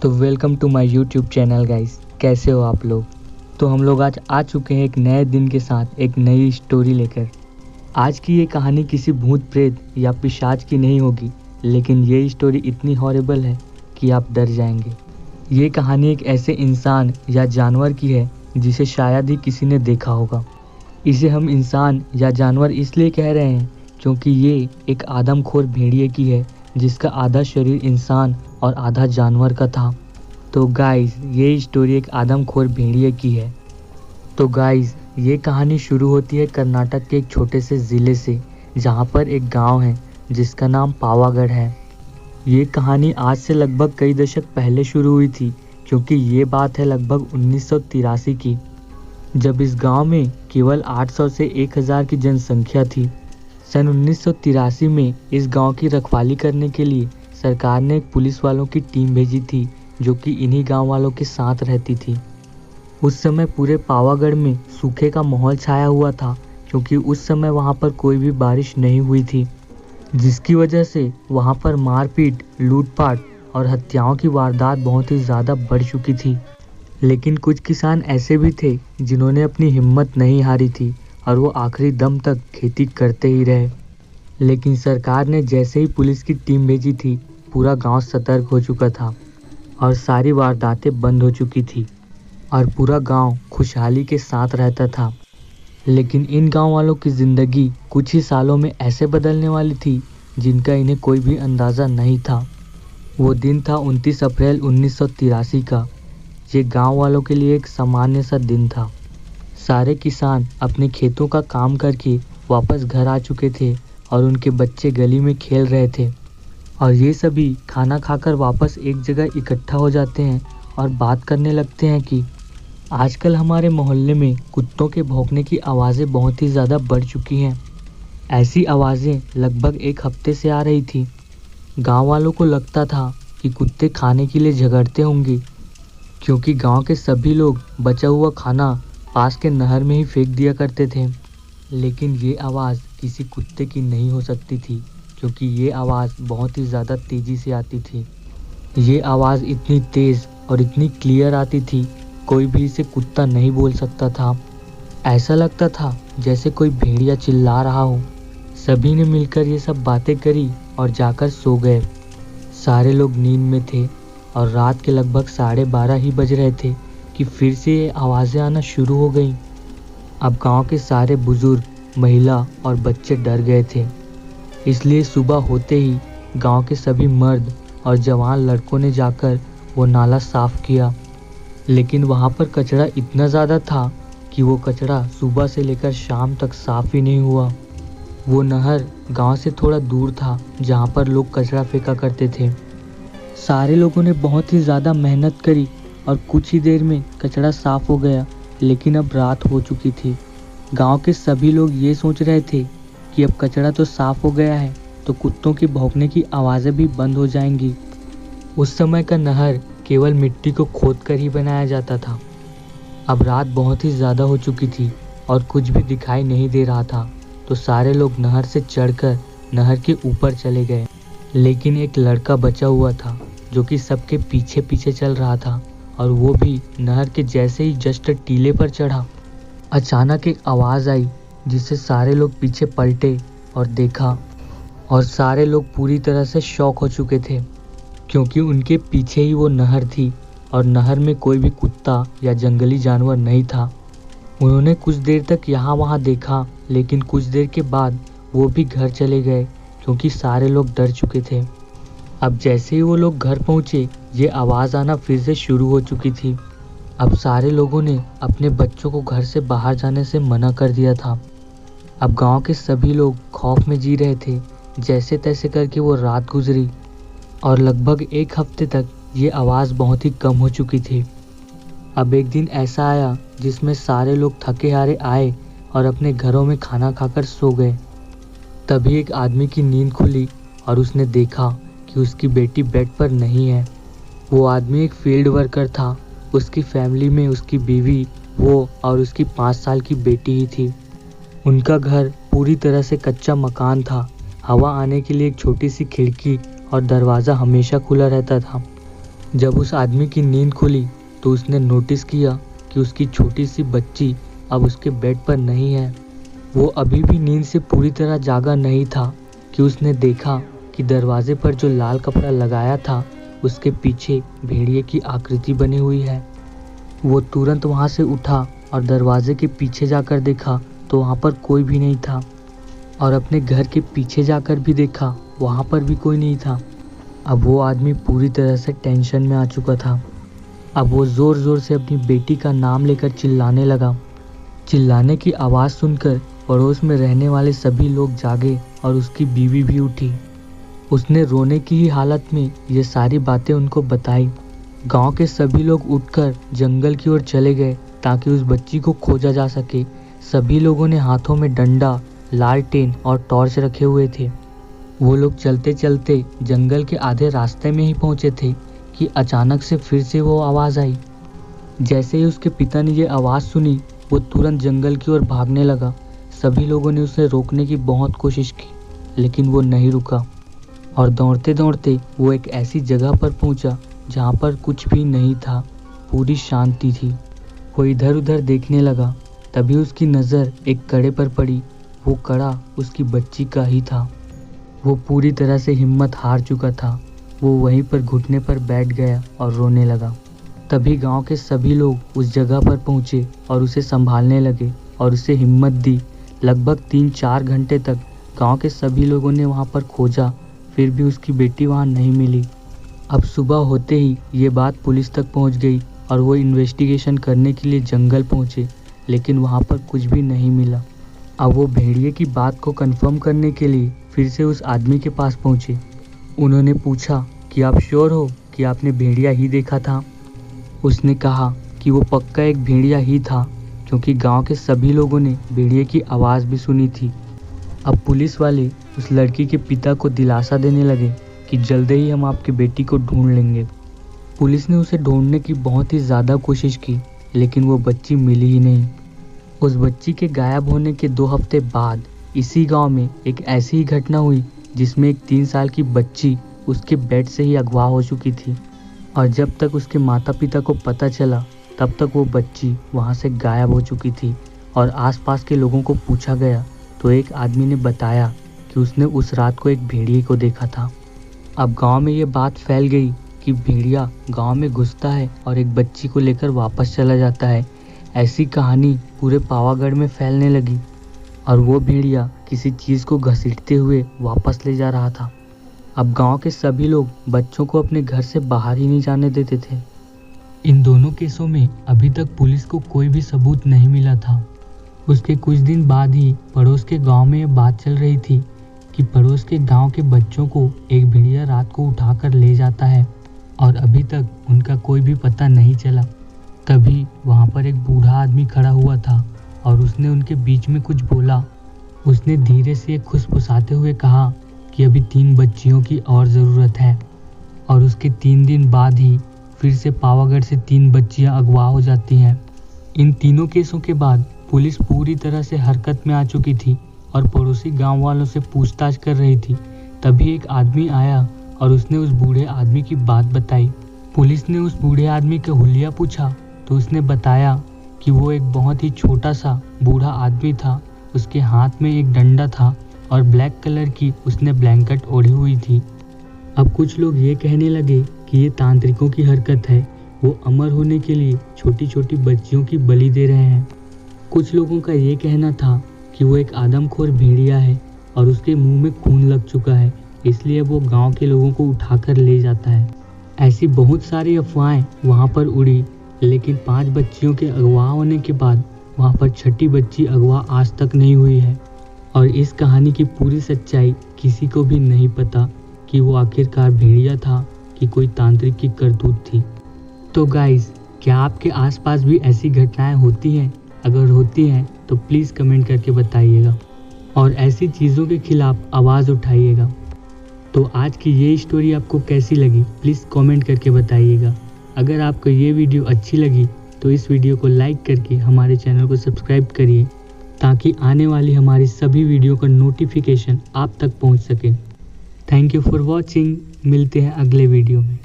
तो welcome to my YouTube channel guys. कैसे हो आप लोग। तो हम लोग आज आ चुके हैं एक नए दिन के साथ एक नई स्टोरी लेकर। आज की ये कहानी किसी भूत प्रेत या पिशाच की नहीं होगी, लेकिन ये स्टोरी इतनी हॉरिबल है कि आप डर जाएंगे। ये कहानी एक ऐसे इंसान या जानवर की है जिसे शायद ही किसी ने देखा होगा। इसे हम इंसान या जानवर इसलिए कह रहे हैं क्योंकि ये एक आदमखोर भेड़िए की है जिसका आधा शरीर इंसान और आधा जानवर का था। तो गाइस ये स्टोरी एक आदमखोर भेड़िए की है। तो गाइस ये कहानी शुरू होती है कर्नाटक के एक छोटे से ज़िले से, जहाँ पर एक गांव है जिसका नाम पावागढ़ है। ये कहानी आज से लगभग कई दशक पहले शुरू हुई थी, क्योंकि ये बात है लगभग 1983 की, जब इस गांव में केवल 800 से 1000 की जनसंख्या थी। सन 1983 में इस गांव की रखवाली करने के लिए सरकार ने एक पुलिस वालों की टीम भेजी थी जो कि इन्हीं गांव वालों के साथ रहती थी। उस समय पूरे पावागढ़ में सूखे का माहौल छाया हुआ था, क्योंकि उस समय वहां पर कोई भी बारिश नहीं हुई थी, जिसकी वजह से वहां पर मारपीट, लूटपाट और हत्याओं की वारदात बहुत ही ज़्यादा बढ़ चुकी थी। लेकिन कुछ किसान ऐसे भी थे जिन्होंने अपनी हिम्मत नहीं हारी थी और वो आखिरी दम तक खेती करते ही रहे। लेकिन सरकार ने जैसे ही पुलिस की टीम भेजी थी, पूरा गांव सतर्क हो चुका था और सारी वारदातें बंद हो चुकी थी और पूरा गांव खुशहाली के साथ रहता था। लेकिन इन गांव वालों की ज़िंदगी कुछ ही सालों में ऐसे बदलने वाली थी जिनका इन्हें कोई भी अंदाज़ा नहीं था। वो दिन था 29 अप्रैल 1983 का। ये गांव वालों के लिए एक सामान्य सा दिन था। सारे किसान अपने खेतों का काम करके वापस घर आ चुके थे और उनके बच्चे गली में खेल रहे थे, और ये सभी खाना खाकर वापस एक जगह इकट्ठा हो जाते हैं और बात करने लगते हैं कि आजकल हमारे मोहल्ले में कुत्तों के भौंकने की आवाज़ें बहुत ही ज़्यादा बढ़ चुकी हैं। ऐसी आवाज़ें लगभग एक हफ्ते से आ रही थी। गांव वालों को लगता था कि कुत्ते खाने के लिए झगड़ते होंगे, क्योंकि गांव के सभी लोग बचा हुआ खाना पास के नहर में ही फेंक दिया करते थे। लेकिन ये आवाज़ किसी कुत्ते की नहीं हो सकती थी, क्योंकि ये आवाज़ बहुत ही ज़्यादा तेज़ी से आती थी। ये आवाज़ इतनी तेज़ और इतनी क्लियर आती थी, कोई भी इसे कुत्ता नहीं बोल सकता था। ऐसा लगता था जैसे कोई भेड़िया चिल्ला रहा हो। सभी ने मिलकर ये सब बातें करी और जाकर सो गए। सारे लोग नींद में थे और रात के लगभग 12:30 ही बज रहे थे कि फिर से ये आवाज़ें आना शुरू हो गईं। अब गांव के सारे बुजुर्ग, महिला और बच्चे डर गए थे, इसलिए सुबह होते ही गांव के सभी मर्द और जवान लड़कों ने जाकर वो नाला साफ किया। लेकिन वहाँ पर कचरा इतना ज़्यादा था कि वो कचरा सुबह से लेकर शाम तक साफ ही नहीं हुआ। वो नहर गांव से थोड़ा दूर था जहाँ पर लोग कचरा फेंका करते थे। सारे लोगों ने बहुत ही ज़्यादा मेहनत करी और कुछ ही देर में कचरा साफ हो गया। लेकिन अब रात हो चुकी थी। गांव के सभी लोग ये सोच रहे थे कि अब कचरा तो साफ हो गया है तो कुत्तों के भौंकने की आवाज़ें भी बंद हो जाएंगी। उस समय का नहर केवल मिट्टी को खोदकर ही बनाया जाता था। अब रात बहुत ही ज़्यादा हो चुकी थी और कुछ भी दिखाई नहीं दे रहा था, तो सारे लोग नहर से चढ़कर नहर के ऊपर चले गए। लेकिन एक लड़का बचा हुआ था जो कि सबके पीछे पीछे चल रहा था, और वो भी नहर के जैसे ही जस्ट टीले पर चढ़ा, अचानक एक आवाज़ आई जिससे सारे लोग पीछे पलटे और देखा, और सारे लोग पूरी तरह से शॉक हो चुके थे, क्योंकि उनके पीछे ही वो नहर थी और नहर में कोई भी कुत्ता या जंगली जानवर नहीं था। उन्होंने कुछ देर तक यहाँ वहाँ देखा, लेकिन कुछ देर के बाद वो भी घर चले गए, क्योंकि सारे लोग डर चुके थे। अब जैसे ही वो लोग घर पहुँचे, ये आवाज़ आना फिर से शुरू हो चुकी थी। अब सारे लोगों ने अपने बच्चों को घर से बाहर जाने से मना कर दिया था। अब गांव के सभी लोग खौफ में जी रहे थे। जैसे तैसे करके वो रात गुजरी और लगभग एक हफ्ते तक ये आवाज़ बहुत ही कम हो चुकी थी। अब एक दिन ऐसा आया जिसमें सारे लोग थके हारे आए और अपने घरों में खाना खाकर सो गए। तभी एक आदमी की नींद खुली और उसने देखा कि उसकी बेटी बेड पर नहीं है। वो आदमी एक फील्ड वर्कर था। उसकी फैमिली में उसकी बीवी, वो और उसकी 5 साल की बेटी ही थी। उनका घर पूरी तरह से कच्चा मकान था। हवा आने के लिए एक छोटी सी खिड़की और दरवाज़ा हमेशा खुला रहता था। जब उस आदमी की नींद खुली तो उसने नोटिस किया कि उसकी छोटी सी बच्ची अब उसके बेड पर नहीं है। वो अभी भी नींद से पूरी तरह जागा नहीं था कि उसने देखा कि दरवाजे पर जो लाल कपड़ा लगाया था उसके पीछे भेड़िए की आकृति बनी हुई है। वो तुरंत वहाँ से उठा और दरवाजे के पीछे जाकर देखा तो वहाँ पर कोई भी नहीं था, और अपने घर के पीछे जाकर भी देखा, वहाँ पर भी कोई नहीं था। अब वो आदमी पूरी तरह से टेंशन में आ चुका था। अब वो ज़ोर ज़ोर से अपनी बेटी का नाम लेकर चिल्लाने लगा। चिल्लाने की आवाज़ सुनकर पड़ोस में रहने वाले सभी लोग जागे और उसकी बीवी भी उठी। उसने रोने की ही हालत में ये सारी बातें उनको बताई। गांव के सभी लोग उठकर जंगल की ओर चले गए ताकि उस बच्ची को खोजा जा सके। सभी लोगों ने हाथों में डंडा, लालटेन और टॉर्च रखे हुए थे। वो लोग चलते चलते जंगल के आधे रास्ते में ही पहुंचे थे कि अचानक से फिर से वो आवाज़ आई। जैसे ही उसके पिता ने ये आवाज़ सुनी वो तुरंत जंगल की ओर भागने लगा। सभी लोगों ने उसे रोकने की बहुत कोशिश की लेकिन वो नहीं रुका, और दौड़ते दौड़ते वो एक ऐसी जगह पर पहुंचा जहाँ पर कुछ भी नहीं था, पूरी शांति थी। वो इधर उधर देखने लगा, तभी उसकी नज़र एक कड़े पर पड़ी। वो कड़ा उसकी बच्ची का ही था। वो पूरी तरह से हिम्मत हार चुका था। वो वहीं पर घुटने पर बैठ गया और रोने लगा। तभी गांव के सभी लोग उस जगह पर पहुंचे और उसे संभालने लगे और उसे हिम्मत दी। लगभग 3-4 घंटे तक गांव के सभी लोगों ने वहां पर खोजा, फिर भी उसकी बेटी वहां नहीं मिली। अब सुबह होते ही ये बात पुलिस तक पहुंच गई और वो इन्वेस्टिगेशन करने के लिए जंगल पहुंचे, लेकिन वहां पर कुछ भी नहीं मिला। अब वो भेड़िए की बात को कंफर्म करने के लिए फिर से उस आदमी के पास पहुंचे। उन्होंने पूछा कि आप श्योर हो कि आपने भेड़िया ही देखा था? उसने कहा कि वो पक्का एक भेड़िया ही था, क्योंकि गांव के सभी लोगों ने भेड़िए की आवाज़ भी सुनी थी। अब पुलिस वाले उस लड़की के पिता को दिलासा देने लगे कि जल्दी ही हम आपकी बेटी को ढूंढ लेंगे। पुलिस ने उसे ढूंढने की बहुत ही ज़्यादा कोशिश की, लेकिन वो बच्ची मिली ही नहीं। उस बच्ची के गायब होने के 2 हफ्ते बाद इसी गांव में एक ऐसी ही घटना हुई जिसमें एक 3 साल की बच्ची उसके बेड से ही अगवा हो चुकी थी, और जब तक उसके माता पिता को पता चला तब तक वो बच्ची वहां से गायब हो चुकी थी। और आसपास के लोगों को पूछा गया तो एक आदमी ने बताया कि उसने उस रात को एक भेड़िए को देखा था। अब गांव में ये बात फैल गई कि भेड़िया गांव में घुसता है और एक बच्ची को लेकर वापस चला जाता है। ऐसी कहानी पूरे पावागढ़ में फैलने लगी और वो भेड़िया किसी चीज़ को घसीटते हुए वापस ले जा रहा था। अब गांव के सभी लोग बच्चों को अपने घर से बाहर ही नहीं जाने देते थे। इन दोनों केसों में अभी तक पुलिस को कोई भी सबूत नहीं मिला था। उसके कुछ दिन बाद ही पड़ोस के गांव में ये बात चल रही थी कि पड़ोस के गांव के बच्चों को एक भेड़िया रात को उठाकर ले जाता है और अभी तक उनका कोई भी पता नहीं चला। तभी वहां पर एक बूढ़ा आदमी खड़ा हुआ था और उसने उनके बीच में कुछ बोला। उसने धीरे से खुसफुसाते हुए कहा कि अभी 3 बच्चियों की और ज़रूरत है, और उसके 3 दिन बाद ही फिर से पावागढ़ से 3 बच्चियां अगवा हो जाती हैं। इन तीनों केसों के बाद पुलिस पूरी तरह से हरकत में आ चुकी थी और पड़ोसी गांव वालों से पूछताछ कर रही थी। तभी एक आदमी आया और उसने उस बूढ़े आदमी की बात बताई। पुलिस ने उस बूढ़े आदमी का हुलिया पूछा तो उसने बताया कि वो एक बहुत ही छोटा सा बूढ़ा आदमी था। उसके हाथ में एक डंडा था और ब्लैक कलर की उसने ब्लैंकेट ओढ़ी हुई थी। अब कुछ लोग ये कहने लगे कि ये तांत्रिकों की हरकत है, वो अमर होने के लिए छोटी छोटी बच्चियों की बलि दे रहे हैं। कुछ लोगों का ये कहना था कि वो एक आदमखोर भेड़िया है और उसके मुंह में खून लग चुका है, इसलिए वो गांव के लोगों को उठाकर ले जाता है। ऐसी बहुत सारी अफवाहें वहाँ पर उड़ी, लेकिन 5 बच्चियों के अगवा होने के बाद वहाँ पर 6ठी बच्ची अगवा आज तक नहीं हुई है। और इस कहानी की पूरी सच्चाई किसी को भी नहीं पता कि वो आखिरकार भेड़िया था कि कोई तांत्रिक की करतूत थी। तो गाइस, क्या आपके आसपास भी ऐसी घटनाएं होती हैं? अगर होती हैं तो प्लीज़ कमेंट करके बताइएगा और ऐसी चीज़ों के खिलाफ आवाज़ उठाइएगा। तो आज की ये स्टोरी आपको कैसी लगी प्लीज़ कमेंट करके बताइएगा। अगर आपको ये वीडियो अच्छी लगी तो इस वीडियो को लाइक करके हमारे चैनल को सब्सक्राइब करिए, ताकि आने वाली हमारी सभी वीडियो का नोटिफिकेशन आप तक पहुंच सके। Thank you for watching. मिलते हैं अगले वीडियो में।